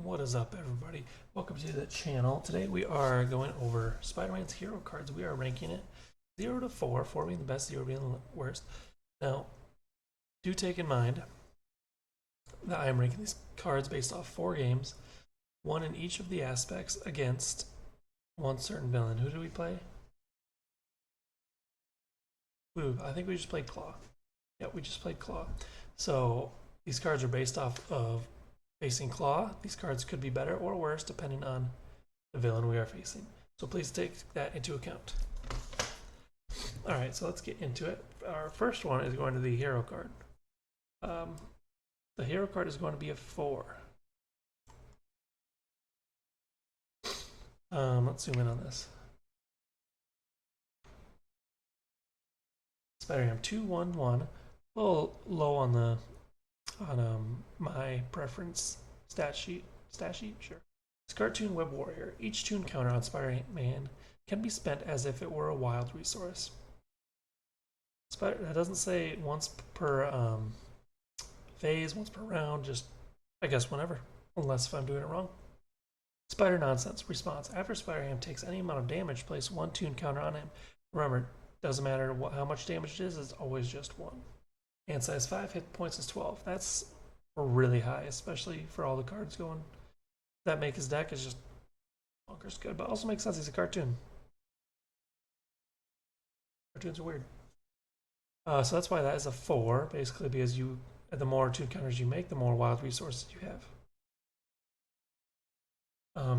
What is up, everybody? Welcome to the channel. Today we are going over Spider-Man's hero cards. We are ranking it 0 to 4, 4 being the best, 0 being the worst. Now, do take in mind that I am ranking these cards based off 4 games, one in each of the aspects against one certain villain. Who do we play? Ooh, I think we just played Claw. Yep, we just played Claw. So these cards are based off of facing Claw. These cards could be better or worse depending on the villain we are facing. So please take that into account. Alright, so let's get into it. Our first one is going to the hero card. The hero card is going to be a 4. Let's zoom in on this. Spider-Man 211. A little low on the my preference stat sheet. Sure. It's Cartoon Web Warrior. Each toon counter on Spider-Man can be spent as if it were a wild resource. That doesn't say once per phase, once per round, just I guess whenever, unless if I'm doing it wrong. Spider Nonsense response. After Spider-Man takes any amount of damage, place one toon counter on him. Remember, doesn't matter how much damage it is, it's always just one. And size 5, hit points is 12. That's really high, especially for all the cards going. That make his deck is just bonkers good, but also makes sense. He's a cartoon. Cartoons are weird. So that's why that is a 4, basically, because the more toon counters you make, the more wild resources you have.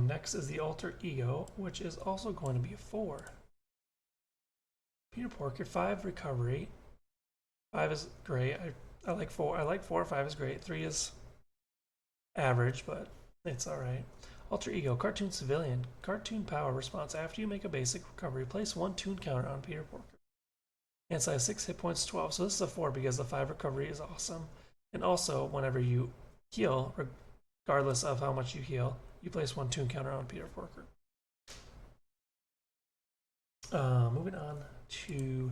Next is the Alter Ego, which is also going to be a 4. Peter Porker, 5 recovery. 5 is great. I like 4. I like 4. 5 is great. 3 is average, but it's alright. Alter Ego, Cartoon Civilian. Cartoon Power response. After you make a basic recovery, place one toon counter on Peter Porker. And size 6, hit points 12. So this is a 4 because the 5 recovery is awesome. And also, whenever you heal, regardless of how much you heal, you place one toon counter on Peter Porker. Moving on to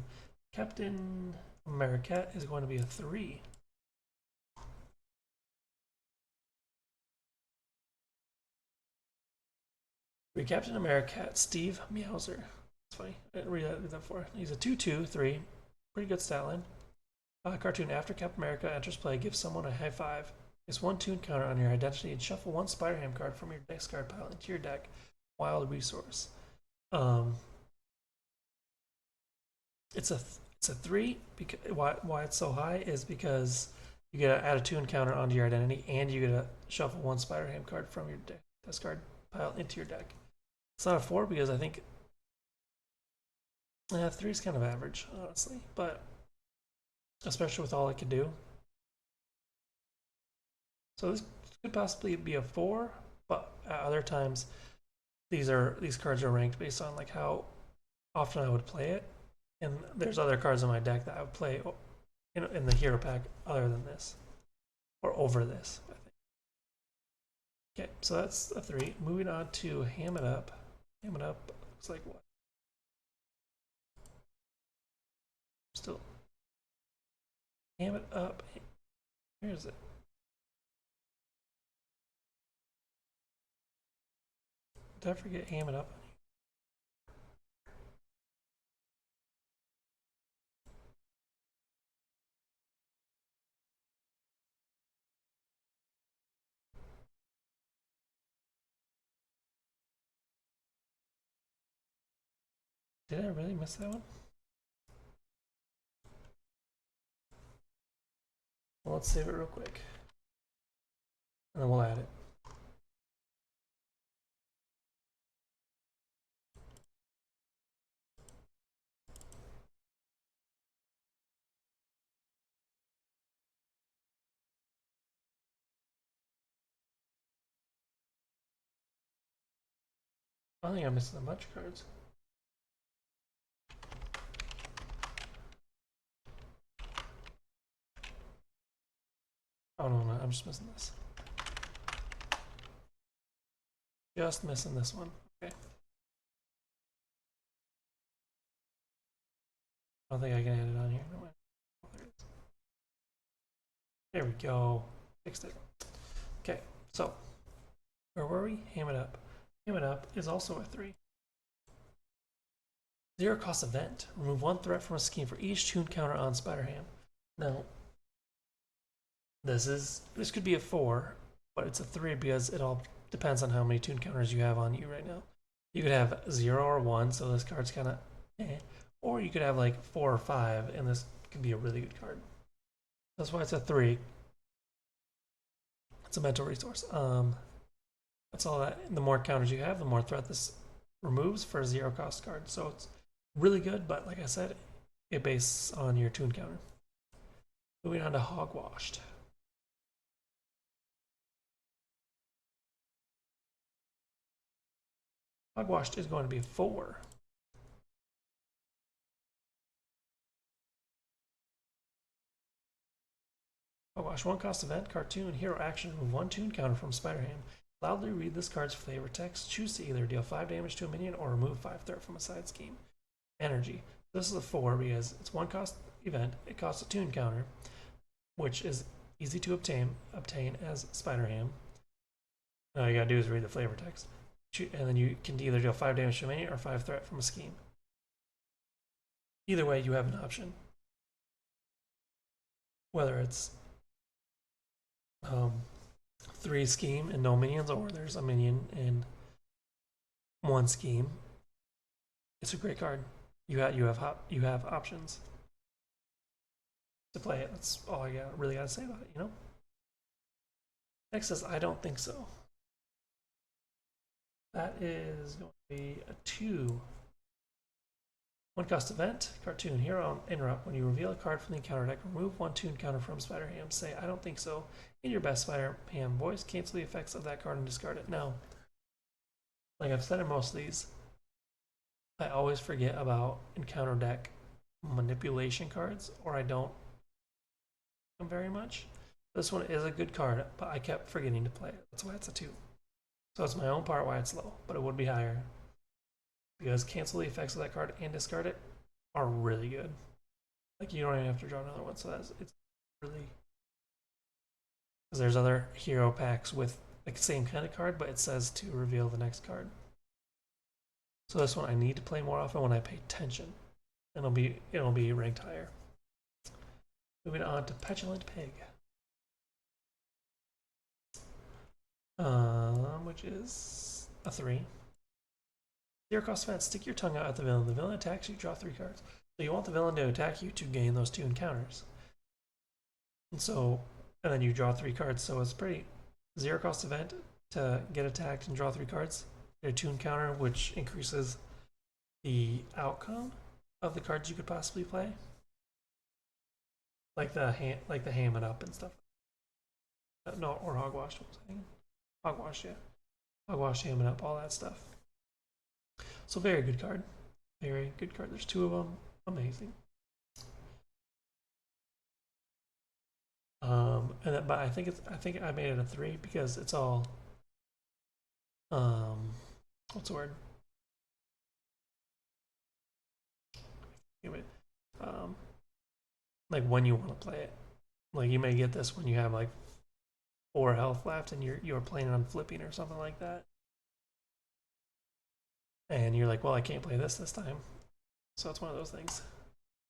Captain America is going to be a 3. Captain America, Steve Meowser. That's funny. I didn't read that before. He's a 2/2/3. Pretty good stat line. Cartoon. After Captain America enters play, give someone a high 5. It's one toon counter on your identity and shuffle one Spider-Ham card from your discard pile into your deck. Wild resource. It's a 3. Because why it's so high is because you get to add a toon counter onto your identity and you get to shuffle one Spider-Ham card from your discard pile into your deck. It's not a 4 because I think 3 is kind of average, honestly, but especially with all it can do. So this could possibly be a 4, but at other times these cards are ranked based on like how often I would play it, and there's other cards in my deck that I would play in the hero pack other than this or over this, I think. Okay, so that's a 3. Moving on to Ham It Up. Ham It Up looks like what? Still Ham It Up. Where is it? Did I forget Ham It Up? Did I really miss that one? Well, let's save it real quick. And then we'll add it. I don't think I'm missing that much cards. Oh no, I'm just missing this. Just missing this one. Okay. I don't think I can add it on here. No, there we go. Fixed it. Okay, so Where were we? Ham It Up. Ham It Up is also a 3. Zero cost event. Remove 1 threat from a scheme for each tune counter on Spider Ham. Now, this could be a 4, but it's a 3 because it all depends on how many tune counters you have on you right now. You could have 0 or 1, so this card's kind of eh. Or you could have like 4 or 5, and this could be a really good card. That's why it's a 3. It's a mental resource. That's all that. The more counters you have, the more threat this removes for a 0 cost card. So it's really good, but like I said, it bases on your tune counter. Moving on to Hogwashed. Hogwashed is going to be a 4. Hogwash, 1 cost event, cartoon, hero action, remove 1 tune counter from Spider Ham. Loudly read this card's flavor text. Choose to either deal 5 damage to a minion or remove 5 threat from a side scheme. Energy. This is a 4 because it's 1 cost event. It costs a tune counter, which is easy to obtain as Spider Ham. All you gotta do is read the flavor text. And then you can either deal 5 damage to a minion or 5 threat from a scheme. Either way, you have an option. Whether it's 3 scheme and no minions, or there's a minion and 1 scheme. It's a great card. You have options to play it. That's all I really gotta say about it, you know? Next is I Don't Think So. That is going to be a 2. 1 cost event, cartoon, hero interrupt. When you reveal a card from the encounter deck, remove 1 tune counter from Spider Ham. Say, I don't think so. In your best Spider Ham voice, cancel the effects of that card and discard it. Now, like I've said in most of these, I always forget about encounter deck manipulation cards, or I don't them very much. This one is a good card, but I kept forgetting to play it. That's why it's a 2. So it's my own part why it's low, but it would be higher. Because cancel the effects of that card and discard it are really good. Like you don't even have to draw another one, so it's really. Because there's other hero packs with like the same kind of card, but it says to reveal the next card. So this one I need to play more often when I pay attention. It'll be ranked higher. Moving on to Petulant Pig. Which is a 3. 0 cost event, stick your tongue out at the villain. The villain attacks you, draw 3 cards. So you want the villain to attack you to gain those 2 encounters. And then you draw 3 cards. So it's pretty 0 cost event to get attacked and draw 3 cards. Get a 2 encounter, which increases the outcome of the cards you could possibly play. Like the Ham It Up and stuff. No, or Hogwash. Hogwash, yeah. Hogwash, Ham It Up, all that stuff. So very good card. Very good card. There's 2 of them. Amazing. But I think I made it a 3 because it's all what's the word? Like when you want to play it. Like you may get this when you have like 4 health left and you're planning on flipping or something like that. And you're like, well, I can't play this time. So it's one of those things.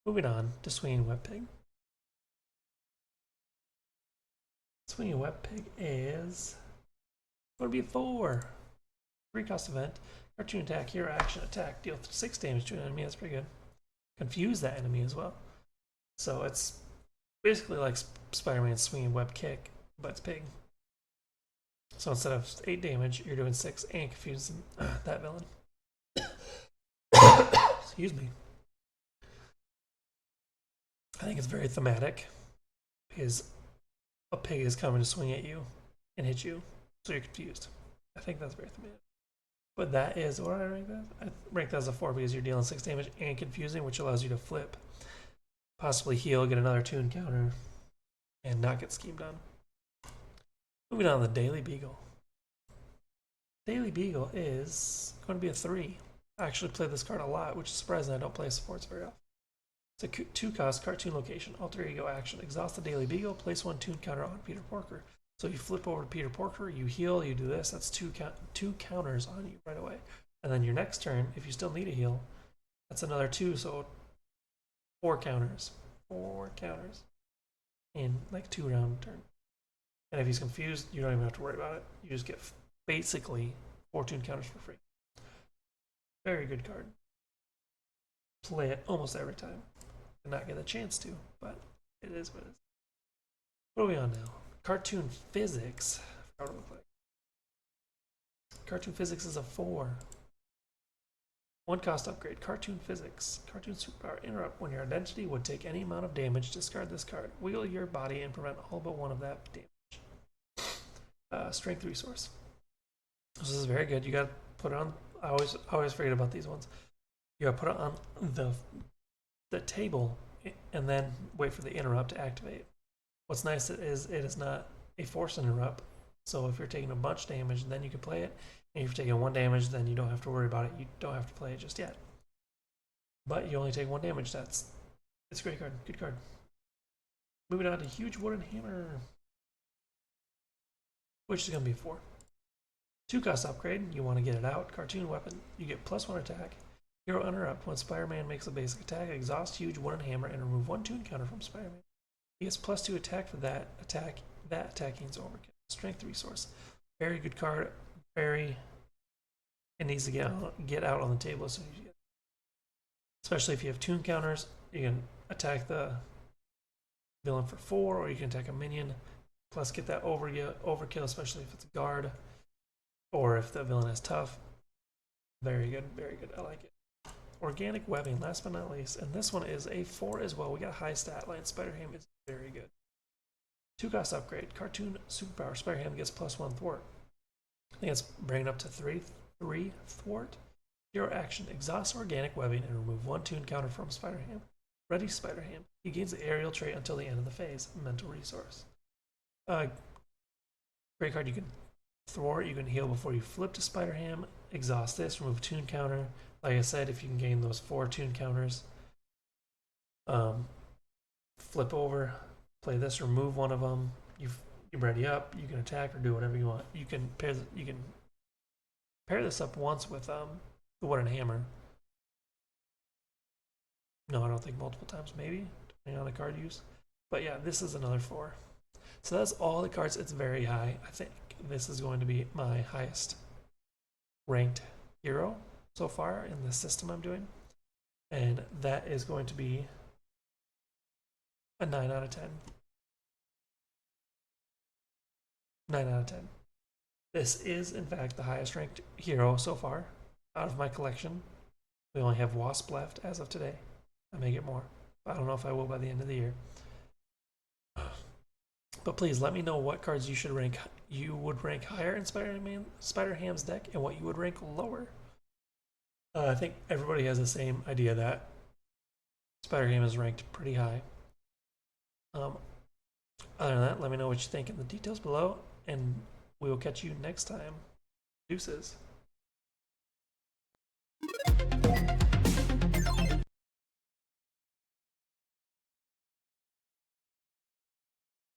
Moving on to Swinging Web Pig. Swinging Web Pig is going to be a 4. 3 cost event. Cartoon attack, hero action, attack. Deal 6 damage to an enemy. That's pretty good. Confuse that enemy as well. So it's basically like Spider-Man's Swinging Web Kick, but it's pig. So instead of 8 damage, you're doing 6 and confusing that villain. Excuse me. I think it's very thematic because a pig is coming to swing at you and hit you, so you're confused. I think that's very thematic. But that is, what did I rank that? I ranked that as a 4 because you're dealing 6 damage and confusing, which allows you to flip, possibly heal, get another 2 encounter, and not get schemed on. Moving on to the Daily Beagle. Daily Beagle is going to be a 3. I actually play this card a lot, which is surprising. I don't play supports very often. It's a 2 cost cartoon location, alter ego action. Exhaust the Daily Beagle, place 1 tune counter on Peter Porker. So you flip over to Peter Porker, you heal, you do this. That's two counters on you right away. And then your next turn, if you still need a heal, that's another 2. So 4 counters. 4 counters in like 2 round turn. And if he's confused, you don't even have to worry about it. You just get basically 4 tune counters for free. Very good card. Play it almost every time. And not get a chance to, but it is what it is. What are we on now? Cartoon Physics. How would it look like? Cartoon Physics is a 4. 1 cost upgrade. Cartoon Physics. Cartoon Superpower. Interrupt. When your identity would take any amount of damage, discard this card. Wiggle your body and prevent all but one of that damage. Strength resource. This is very good. You got to put it on. I always forget about these ones. You got to put it on the table and then wait for the interrupt to activate. What's nice is it is not a force interrupt. So if you're taking a bunch if then you can play it. And if you're taking 1 damage, then you don't have to worry about it. You don't have to play it just yet. But you only take 1 damage. It's a great card. Good card. Moving on to Huge Wooden Hammer, which is going to be a 4. 2 cost upgrade. You want to get it out. Cartoon weapon. You get +1 attack. Hero interrupt. When Spider-Man makes a basic attack, exhaust Huge Wooden Hammer and remove 1 tune counter from Spider-Man. He gets +2 attack for that attack. That attacking is overkill. Strength resource. Very good card. Very. It needs to get out on the table as soon as you get it. Especially if you have tune counters, you can attack the villain for 4, or you can attack a minion. Plus get that overkill, especially if it's a guard, or if the villain is tough. Very good, very good. I like it. Organic webbing, last but not least, and this one is a 4 as well. We got a high stat line. Spider-Ham is very good. 2 cost upgrade. Cartoon Superpower. Spider-Ham gets +1 thwart. I think it's bringing up to 3 thwart. Hero action. Exhaust organic webbing and remove 1 tune counter from Spider-Ham. Ready Spider-Ham. He gains the aerial trait until the end of the phase. Mental resource. Great card. You can thwart. You can heal before you flip to Spider-Ham. Exhaust this. Remove tune counter. Like I said, if you can gain those 4 tune counters, flip over, play this, remove 1 of them. You're ready up. You can attack or do whatever you want. You can pair this up once with the wooden hammer. No, I don't think multiple times. Maybe depending on the card use. But yeah, this is another 4. So that's all the cards. It's very high. I think this is going to be my highest ranked hero so far in the system I'm doing, and that is going to be a 9 out of 10. 9 out of 10. This is in fact the highest ranked hero so far out of my collection. We only have Wasp left as of today. I may get more. I don't know if I will by the end of the year. But please let me know what cards you would rank higher in Spider-Ham's deck, and what you would rank lower. I think everybody has the same idea that Spider-Ham is ranked pretty high. Other than that, let me know what you think in the details below, and we will catch you next time. Deuces.